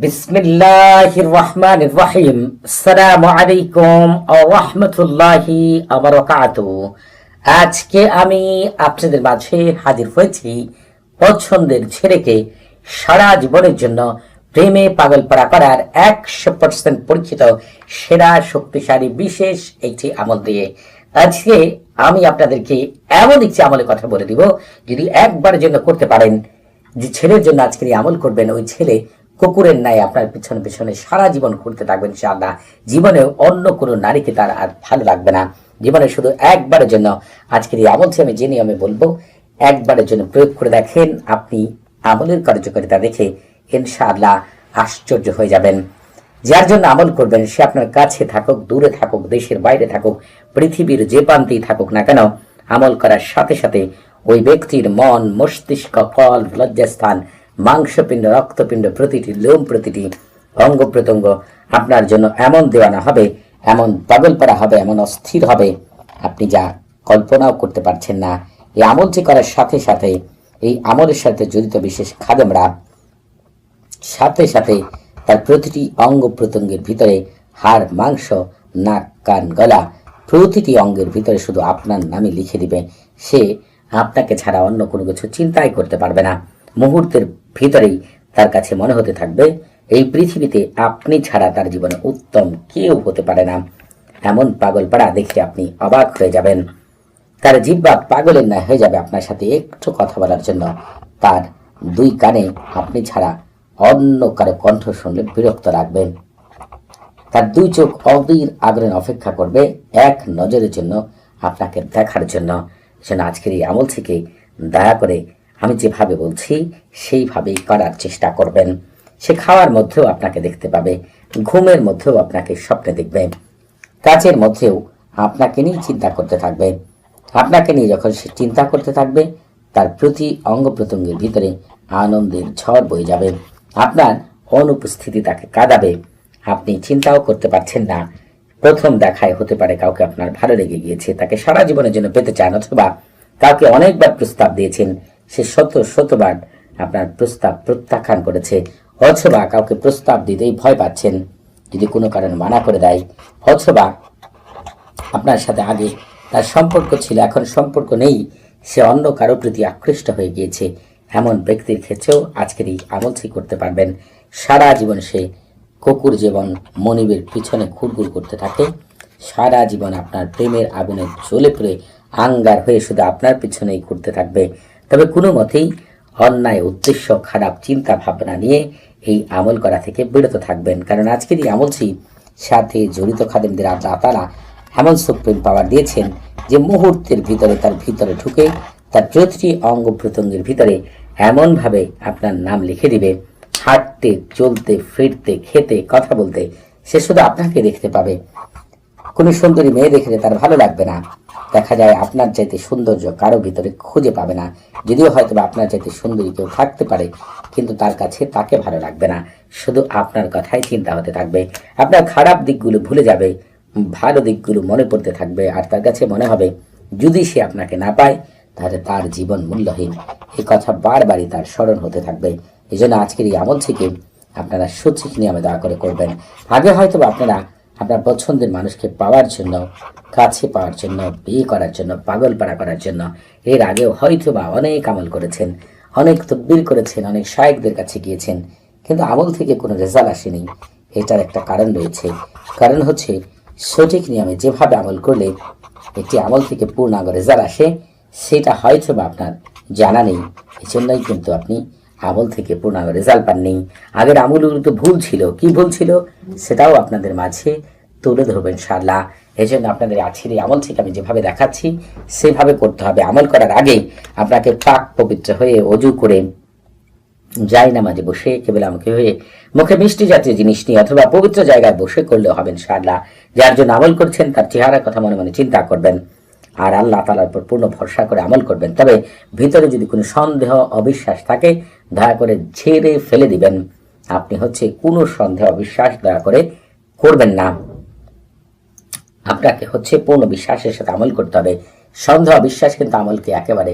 বিসমিল্লাহির রহমানির রহিম। আসসালামু আলাইকুম ওয়া রাহমাতুল্লাহি ওয়া বারাকাতুহু। আজকে আমি আপনাদের মাঝে হাজির হয়েছি পছন্দের ছেলেকে সারা জীবনের জন্য প্রেমে পাগলপাড়া করার 100% পরীক্ষিত সেরা শক্তিশালী বিশেষ একটি আমল দিয়ে। আজকে আমি আপনাদেরকে এমন একটি আমলের কথা বলে দিব, যদি একবারের জন্য করতে পারেন, যে ছেলের জন্য আজকের এই আমল করবেন, ওই ছেলে কুকুরের ন্যায় আপনার পিছনে পিছনে সারা জীবন ঘুরতে থাকবেন ইনশাআল্লাহ। জীবনে অন্য কোনো নারীকে তার আর ভালো লাগবে না। জীবনে শুধু একবারের জন্য আজকের এই আমলটি আমি যে নিয়মে বলবো, একবারের জন্য প্রয়োগ করে দেখেন। আপনি আমলের কার্যকারিতা দেখে ইনশাআল্লাহ আশ্চর্য হয়ে যাবেন। যার জন্য আমল করবেন সে আপনার কাছে থাকুক, দূরে থাকুক, দেশের বাইরে থাকুক, পৃথিবীর যে প্রান্তেই থাকুক না কেন, আমল করার সাথে সাথে ওই ব্যক্তির মন, মস্তিষ্ক, কল, লজ্জাস্থান, মাংসপিণ্ড, রক্তপিণ্ড, প্রতিটি লোম, প্রতিটি অঙ্গ প্রত্যঙ্গ আপনার জন্য এমন দেওয়ানা হবে, এমন পাগলপাড়া হবে, এমন অস্থির হবে, আপনি যা কল্পনাও করতে পারছেন না। এই আমলটি করার সাথে সাথে এই আমলের সাথে জড়িত বিশেষ খাদেমরা সাথে সাথে তার প্রতিটি অঙ্গ প্রত্যঙ্গের ভিতরে হাড়, মাংস, নাক, কান, গলা, প্রতিটি অঙ্গের ভিতরে শুধু আপনার নামই লিখে দিবে। সে আপনাকে ছাড়া অন্য কোনো কিছু চিন্তাই করতে পারবে না। মুহূর্তের ভিতরেই তার কাছে মনে হতে থাকবে এই পৃথিবীতে আপনি ছাড়া তার জীবনে উত্তম কেউ হতে পারে না। এমন পাগলপাড়া দেখে আপনি অবাক হয়ে যাবেন। তার জিহ্বা পাগলের ন্যায় হয়ে যাবে আপনার সাথে একটু কথা বলার জন্য। তার দুই কানে আপনি ছাড়া অন্য কারো কণ্ঠ শুনলে বিরক্ত রাখবেন। তার দুই চোখ অধীর আগ্রহে অপেক্ষা করবে এক নজরের জন্য আপনাকে দেখার জন্য। যেন আজকের এই আমল থেকে দয়া করে আমি যেভাবে বলছি সেইভাবেই করার চেষ্টা করবেন। সে খাওয়ার মধ্যেও আপনাকে দেখতে পাবে, ঘুমের মধ্যেও আপনাকে স্বপ্নে দেখবে, কাজের মধ্যেও আপনাকে নিয়ে চিন্তা করতে থাকবে। আপনাকে নিয়ে যখন সে চিন্তা করতে থাকবে, তার প্রতি অঙ্গ প্রত্যঙ্গের ভিতরে আনন্দের ঝড় বয়ে যাবে। আপনার অনুপস্থিতি তাকে কাঁদাবে। আপনি চিন্তাও করতে পারছেন না। প্রথম দেখায় হতে পারে কাউকে আপনার ভালো লেগে গিয়েছে, তাকে সারা জীবনের জন্য পেতে চান, অথবা কাউকে অনেকবার প্রস্তাব দিয়েছেন, সে শতবার আপনার প্রস্তাব প্রত্যাখ্যান করেছে, অথবা কাউকে প্রস্তাব দিতেই ভয় পাচ্ছেন যদি কোনো কারণে মানা করে দেয়, অথবা আপনার সাথে আগে তার সম্পর্ক ছিল, এখন সম্পর্ক নেই, সে অন্য কারো প্রতি আকৃষ্ট হয়ে গিয়েছে। এমন ব্যক্তির ক্ষেত্রেও আজকের এই আমলটি করতে পারবেন। সারা জীবন সে কুকুর যেমন মনিবের পিছনে ঘুরঘুর করতে থাকে, সারা জীবন আপনার প্রেমের আগুনে জ্বলে পড়ে আঙ্গার হয়ে শুধু আপনার পিছনেই ঘুরতে থাকবে। তবে কোনো মতেই অন্যায় উদ্দেশ্য, খারাপ চিন্তা ভাবনা নিয়ে এই আমল করা থেকে বিরত থাকবেন। কারণ আজকের এই আমলটি সাথে জড়িত খাদেমদের আল্লাহ তাআলা এমন সুপ্রিম পাওয়ার দিয়েছেন যে মুহূর্তের ভিতরে তার ভিতরে ঢুকে তার প্রতিটি অঙ্গ প্রত্যঙ্গের ভিতরে এমনভাবে আপনার নাম লিখে দিবে, হাঁটতে, চলতে, ফিরতে, খেতে, কথা বলতে সে শুধু আপনাকে দেখতে পাবে। কোনো সুন্দরী মেয়ে দেখলে তার ভালো লাগবে না। দেখা যায় আপনার চাইতে সৌন্দর্য কারো ভিতরে খুঁজে পাবে না। যদিও হয়তো আপনার চাইতে সুন্দরী কেউ থাকতে পারে, কিন্তু তার কাছে তাকে ভালো লাগবে না। শুধু আপনার কথাই চিন্তা হতে থাকবে। আপনার খারাপ দিকগুলো ভুলে যাবে, ভালো দিকগুলো মনে পড়তে থাকবে। আর তার কাছে মনে হবে যদি সে আপনাকে না পায় তাহলে তার জীবন মূল্যহীন। এই কথা বারবারই তার স্মরণ হতে থাকবে। এই জন্য আজকের এই আমল থেকে আপনারা সঠিক নিয়মে দয়া করে করবেন। আগে হয়তো আপনারা আপনার পছন্দের মানুষকে পাওয়ার জন্য, কাছে পাওয়ার জন্য, বিয়ে করার জন্য, পাগলপাড়া করার জন্য এর আগেও হয়তো বা অনেক আমল করেছেন, অনেক তদবির করেছেন, অনেক শায়েখদের কাছে গিয়েছেন, কিন্তু আমল থেকে কোনো রেজাল্ট আসেনি। এটার একটা কারণ রয়েছে। কারণ হচ্ছে সঠিক নিয়মে যেভাবে আমল করলে একটি আমল থেকে পূর্ণাঙ্গ রেজাল্ট আসে সেটা হয়তো বা আপনার জানা নেই। এই জন্যই কিন্তু আপনি আমল থেকে পূর্ণাঙ্গ রেজাল্ট পাননি। আগের আমলগুলো তো ভুল ছিল, কি ভুল ছিল সেটাও আপনাদের মাঝে তুলে ধরবেন ইনশাআল্লাহ। এই জন্য আপনাদের আজকের এই আমল থেকে আমি যেভাবে দেখাচ্ছি সেভাবে করতে হবে। আমল করার আগে আপনাকে পাক পবিত্র হয়ে অজু করে যাই নামাজে বসে কেবল আমাকে হয়ে মুখে মিষ্টি জাতীয় জিনিস নিয়ে অথবা পবিত্র জায়গায় বসে করলেও হবে ইনশাআল্লাহ। যার জন্য আমল করছেন তার চেহারার কথা মনে মনে চিন্তা করবেন আর আল্লাহ তাআলার উপর পূর্ণ ভরসা করে আমল করবেন। তবে ভিতরে যদি কোনো সন্দেহ, অবিশ্বাস থাকে দয়া করে ঝেড়ে ফেলে দিবেন। আপনি হচ্ছে কোনো সন্দেহ, অবিশ্বাস দয়া করে করবেন না। আপনাকে হচ্ছে পূর্ণ বিশ্বাসের সাথে আমল করতে হবে। সন্দেহ, অবিশ্বাস কিন্তু আমলকে একেবারে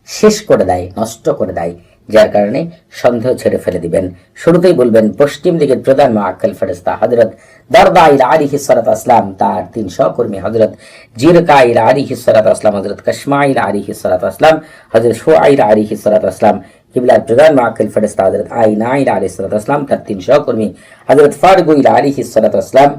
শেষ করে দেয়, নষ্ট করে দেয়। যার কারণে সন্দেহ ছেড়ে ফেলে দিবেন। শুরুতেই বলবেন পশ্চিম দিকের প্রধান মুআক্কাল ফেরেশতা হযরত দারদাইল আলাইহিস সালাতু ওয়াসসালাম, তার 3 সহকর্মী হযরত জিরকাইল আলাইহিস সালাতু ওয়াসসালাম, হযরত কাশমাইল আলাইহিস সালাতু ওয়াসসালাম, হযরত শুআইল আলাইহিস সালাতু ওয়াসসালাম, কিবলার প্রধান মুআক্কাল ফেরেশতা হযরত আইনাইল আলাইহিস সালাতু ওয়াসসালাম, তার 3 সহকর্মী হযরত ফারগুইল আলাইহিস সালাতু ওয়াসসালাম,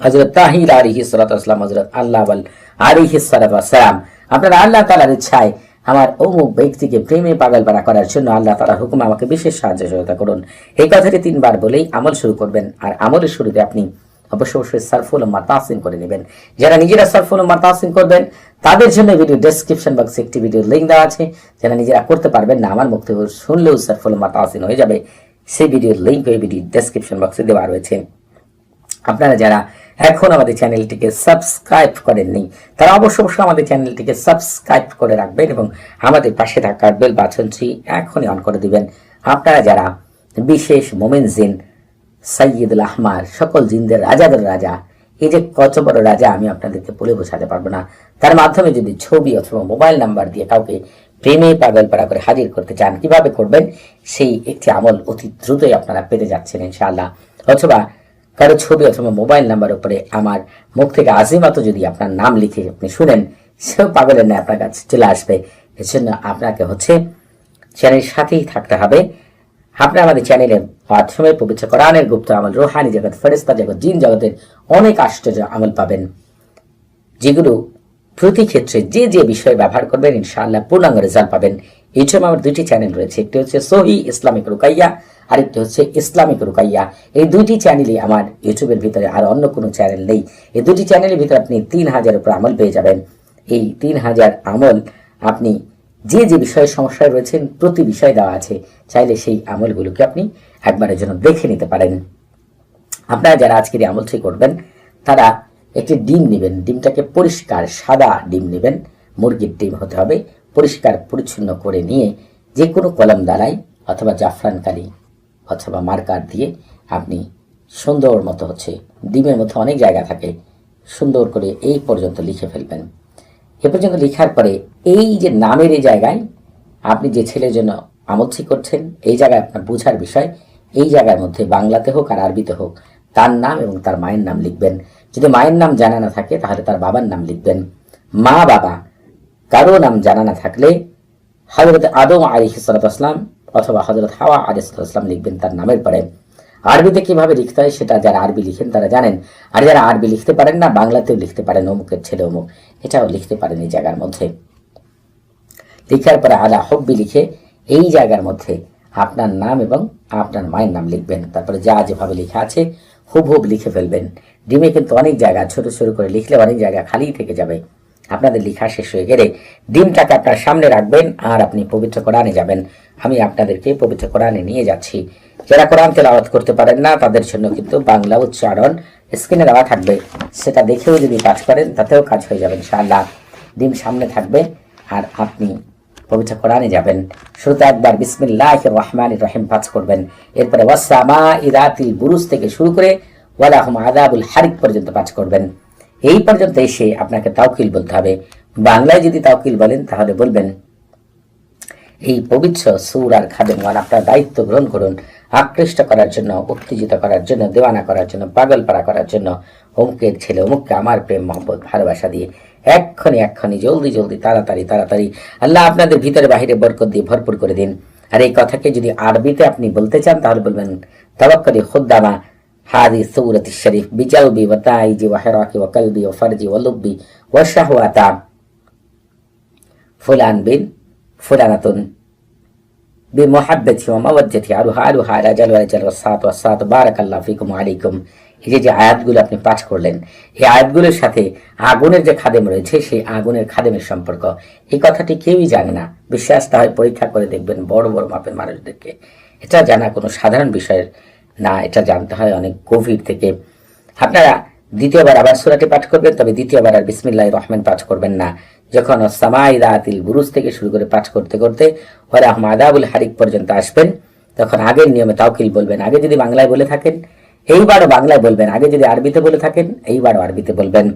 হযরত তাহির আলাইহিস সালাতু ওয়াসসালাম, হযরত আল্লাহওয়াল আলাইহিস সালাতু ওয়াসসালাম। আপনারা আল্লাহ তাআলার ইচ্ছায় আমার অমুক ব্যক্তিকে প্রেমে পাগল পারা করার জন্য আল্লাহ তাআলার হুকুমে আমাকে বিশেষ সাহায্য সহায়তা করুন, এই কথাটি 3 বার বলেই আমল শুরু করবেন। আর আমলের শুরুতে আপনি অবশ্যই সারফুল উম্মাহ তাহসিন করে নেবেন। যারা নিজেরা সারফুল উম্মাহ তাহসিন করবেন তাদের জন্য ভিডিও ডেসক্রিপশন বক্সে একটি ভিডিও লিংক দেওয়া আছে। যারা নিজেরা করতে পারবেন না, আমার মুখ থেকে শুনলেও সারফুল উম্মাহ তাহসিন হয়ে যাবে, সেই ভিডিওর লিংক ওই ভিডিও ডেসক্রিপশন বক্সে দেওয়া রয়েছে। আপনারা যারা এখন আমাদের চ্যানেলটিকে সাবস্ক্রাইব করেননি তারা অবশ্যই আমাদের চ্যানেলটিকে সাবস্ক্রাইব করে রাখবেন এবং আমাদের পাশে থাকা বেল বাটনটি এখনই অন করে দিবেন। আপনারা যারা বিশেষ মোমেন জিন সাইয়্যিদুল আহমার, সকল জিনদের রাজাদের রাজা, এই যে কত বড় রাজা আমি আপনাদেরকে বলে বোঝাতে পারবো না, তার মাধ্যমে যদি ছবি অথবা মোবাইল নাম্বার দিয়ে কাউকে প্রেমে পাগল পাড়া করে হাজির করতে চান, কিভাবে করবেন সেই একটি আমল অতি দ্রুতই আপনারা পেতে যাচ্ছেন ইনশাআল্লাহ। অথবা কারো ছবি অথবা মোবাইল নাম্বার উপরে আমার মুখ থেকে আজিমাত যদি আপনার নাম লিখে আপনি শুনেন, সেও পাগলের ন্যায় আপনার কাছে চলে আসবে। এর জন্য আপনাকে চ্যানেলের সাথেই থাকতে হবে। আপনারা আমাদের চ্যানেলের মাধ্যমে পবিত্র কোরআনের গুপ্ত আমল, রুহানি জগৎ, ফেরেশতা জগৎ, জিন জগতের অনেক আশ্চর্য আমল পাবেন, যেগুলো প্রতি ক্ষেত্রে যে যে বিষয় ব্যবহার করবেন ইনশাআল্লাহ পূর্ণাঙ্গ রেজাল্ট পাবেন। এই জন্য আমার 2টি চ্যানেল রয়েছে, একটি হচ্ছে সহি ইসলামিক রুকাইয়া, আরেকটি হচ্ছে ইসলামিক রুকাইয়া। এই 2টি চ্যানেলই আমার ইউটিউবের ভিতরে, আর অন্য কোনো চ্যানেল নেই। এই 2টি চ্যানেলের ভিতরে আপনি 3000 উপর আমল পেয়ে যাবেন। এই 3000 আমল আপনি যে যে বিষয়ে সমস্যায় রয়েছেন প্রতি বিষয় দেওয়া আছে, চাইলে সেই আমলগুলোকে আপনি একবারের জন্য দেখে নিতে পারেন। আপনারা যারা আজকের এই আমলটি করবেন তারা একটি ডিম নেবেন, ডিমটাকে পরিষ্কার সাদা ডিম নেবেন, মুরগির ডিম হতে হবে, পরিষ্কার পরিচ্ছন্ন করে নিয়ে যে কোনো কলম দ্বারাই অথবা জাফরান কালি অথবা মার্কার দিয়ে আপনি সুন্দর মতো ডিমের মধ্যে অনেক জায়গা থাকে, সুন্দর করে এই পর্যন্ত লিখে ফেলবেন। এ পর্যন্ত লেখার পরে এই যে নামের এই জায়গায় আপনি যে ছেলের জন্য আমলটি করছেন, এই জায়গায় আপনার বোঝার বিষয়, এই জায়গার মধ্যে বাংলাতে হোক আর আরবিতে হোক তার নাম এবং তার মায়ের নাম লিখবেন। যদি মায়ের নাম জানা না থাকে তাহলে তার বাবার নাম লিখবেন। মা বাবা কারো নাম জানা না থাকলে হযরত আদম আলাইহিস সালাতু ওয়াসসালাম অথবা হযরত হাওয়া আলাইহিস সালাতু ওয়াসসালাম লিখবেন তার নামের পরে। আরবিতে কিভাবে লিখতে হয় সেটা যারা আরবি লিখেন তারা জানেন, আর যারা আরবি লিখতে পারেন না বাংলাতেও লিখতে পারেন, অমুকের ছেলে অমুক, এটাও লিখতে পারেন এই জায়গার মধ্যে। লিখার পরে আলা হব্বি লিখে এই জায়গার মধ্যে আপনার নাম এবং আপনার মায়ের নাম লিখবেন। তারপরে যা যেভাবে লেখা আছে হুবহুব লিখে ফেলবেন। ডিমে কিন্তু অনেক জায়গা ছোট ছোট করে লিখলে অনেক জায়গা খালি থেকে যাবে। আপনাদের লেখা শেষ হয়ে গেলে ডিমটাকে আপনার সামনে রাখবেন আর আপনি পবিত্র কোরআনে যাবেন। আমি আপনাদেরকে পবিত্র কোরআনে নিয়ে যাচ্ছি। যারা কোরআন তেলাওয়াত করতে পারেন না তাদের জন্য কিন্তু বাংলা উচ্চারণ স্ক্রিনে দেওয়া থাকবে, সেটা দেখেও যদি কাজ করেন তাতেও কাজ হয়ে যাবে ইনশাআল্লাহ। ডিম সামনে থাকবে আর আপনি পবিত্র কোরআনে যাবেন। শুরুতে একবার বিসমিল্লাহির রহমানির রহিম পাঠ করবেন, এরপরে ওয়াসসামাই যাতিল বুরুজ থেকে শুরু করে ওয়ালাহুম আযাবুল হারিক পর্যন্ত পাঠ করবেন। এই পর্যন্ত এসে আপনাকে তাওকিল বলতে হবে। বাংলায় যদি তাওকিল বলেন তাহলে বলবেন, এই পবিত্র সূরার খাদেমগণ আপনার দায়িত্ব গ্রহণ করুন আকৃষ্ট করার জন্য, উত্তেজিত করার জন্য, দেওয়ানা করার জন্য, পাগল পাড়া করার জন্য, অমুকের ছেলে অমুককে আমার প্রেম মহব্বত ভালোবাসা দিয়ে এক্ষুনি জলদি জলদি তাড়াতাড়ি আল্লাহ আপনাদের ভিতরে বাহিরে বরকত দিয়ে ভরপুর করে দিন। আর এই কথাকে যদি আরবিতে আপনি বলতে চান তাহলে বলবেন, তাওয়াক্কালি খুদ্দামা হাদি সূরাতি শরীফ বিজালবি ওয়া তাইজি ওয়া হিরাকি ওয়া কলবি ওয়া ফারজি ওয়া লুব্বি ওয়া শাহওয়াতা ফুলান বিন ফুলানাতুন বিমুহাব্বতি ওয়া মাওয়াজ্জাতি আরুহা আলা জালওয়াল ওয়াসাত বারাকাল্লাহু ফিকুম ওয়া আলাইকুম। এই যে আয়াতগুলো আপনি পাঠ করলেন, এই আয়াতগুলোর সাথে আগুনের যে খাদেম রয়েছে সেই আগুনের খাদেমের সম্পর্ক, এই কথাটি কেউই জানে না। বিশ্বাসটা হয় পরীক্ষা করে দেখবেন বড় বড় মাপের মানুষদেরকে। এটা জানা কোনো সাধারণ বিষয়ের না, এটা জানতে হয় অনেক গভীর থেকে। আপনারা দ্বিতীয়বার আবার সূরাটি পাঠ করবেন, তবে দ্বিতীয়বার আর বিসমিল্লাহির রহমান পাঠ করবেন না। যখন সামাই যাতিল বুরুজ থেকে শুরু করে পাঠ করতে করতে ওয়ালাহুম আযাবুল হারিক পর্যন্ত আসবেন, তখন আগের নিয়মে তাওকিল বলবেন। আগে যদি বাংলায় বলে থাকেন এইবারও বাংলায় বলবেন, আগে যদি আরবিতে বলে থাকেন এইবারও আরবিতে বলবেন।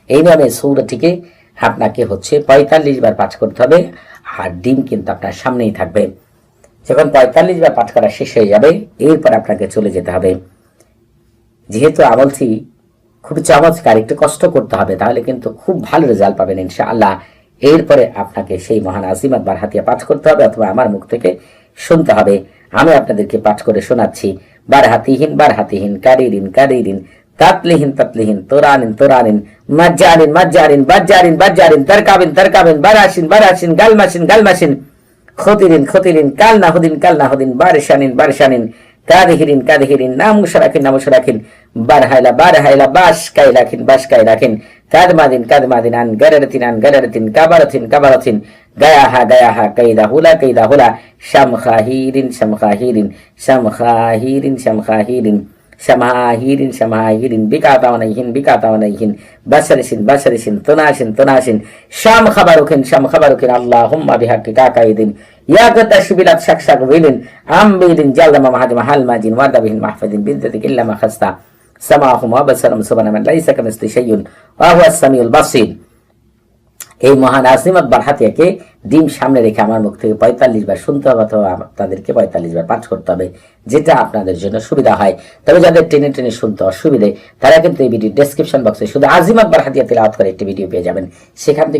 এই নিয়মে সূরাটিকে আপনাকে 45 বার পাঠ করতে হবে। আর ডিম কিন্তু আপনার সামনেই থাকবে। যখন 45 বার পাঠ করা শেষ হয়ে যাবে, এরপর আপনাকে চলে যেতে হবে। যেহেতু আমলটি খুবই চমৎকার, একটু কষ্ট করতে হবে, তাহলে কিন্তু খুব ভালো রেজাল্ট পাবেন ইনশাআল্লাহ। এরপরে আপনাকে সেই মহান আজিমাত বারহাতিয়া পাঠ করতে হবে, অথবা আমার মুখ থেকে শুনতে হবে। আমি আপনাদেরকে পাঠ করে শোনাচ্ছি। বারহাতিহীন বারহাতিহীন, কারিরিন কারিরিন, তাতলিহীন তাতলিহীন, তোরানিন তোরানিন, মাজ্জারিন মাজ্জারিন, বাজ্জারিন বাজ্জারিন, তারকাবিন তারকাবিন, বারাসিন বারাসিন, গালমাসিন গালমাসিন, খতিরিন খতিরিন, কালনাহুদিন কালনাহুদিন, বারশানিন বারশানিন, কাদহিরিন কাদহিরিন, নামুশরাকিন নামুশরাকিন, বারহাইলা বারহাইলা, বাস কাইলাখিন বাস কাইলাখিন, কাদমাদিন কাদমাদিন, আন গারারাতিন আন গারারাতিন, কাবারাতিন কাবারাতিন, গায়াহা গায়াহা, কাইদাহুলা কাইদাহুলা, শামখাহিরিন শামখাহিরিন, শামখাহিরিন শামখাহিরিন, শামাহিরিন শামাহিরিন, বিকাতাওয়ানাইহিন বিকাতাওয়ানাইহিন, বাশারিসিন বাশারিসিন, তুনাসিন তুনাসিন, শাম খাবারুখিন শাম খাবারুখিন, আল্লাহুম্মা বিহাক্কি কাকাইদিন, ইয়া গাদাশবিলাত শাকশাক বিলিন, আমবিলিন জালমা মাহাদিমা হালমাজিন, ওয়াদাবিহিন মাহফাদিন, বিদ্দাতিক ইল্লা মা খাস্তা, সামাহুম ওয়া বাসারুম, সুবহানা মান লাইসা কামিসলি শাইউন ওয়া হুয়াস সামিউল বাসীর। এই মহান আজিমাত বারহাতিয়াকে ডিম সামনে রেখে আমার মুখ থেকে 45 বার শুনতে হবে, অথবা আপনাদেরকে 45 বার পাঠ করতে হবে, যেটা আপনাদের জন্য সুবিধা হয়। তবে যাদের টেনে টেনে শুনতে অসুবিধে, তারা কিন্তু এই ভিডিও ডেসক্রিপশন বক্সে শুধু আজিমাত বারহাতিয়া তিলাওয়াত করে একটি ভিডিও পেয়ে যাবেন, সেখান থেকে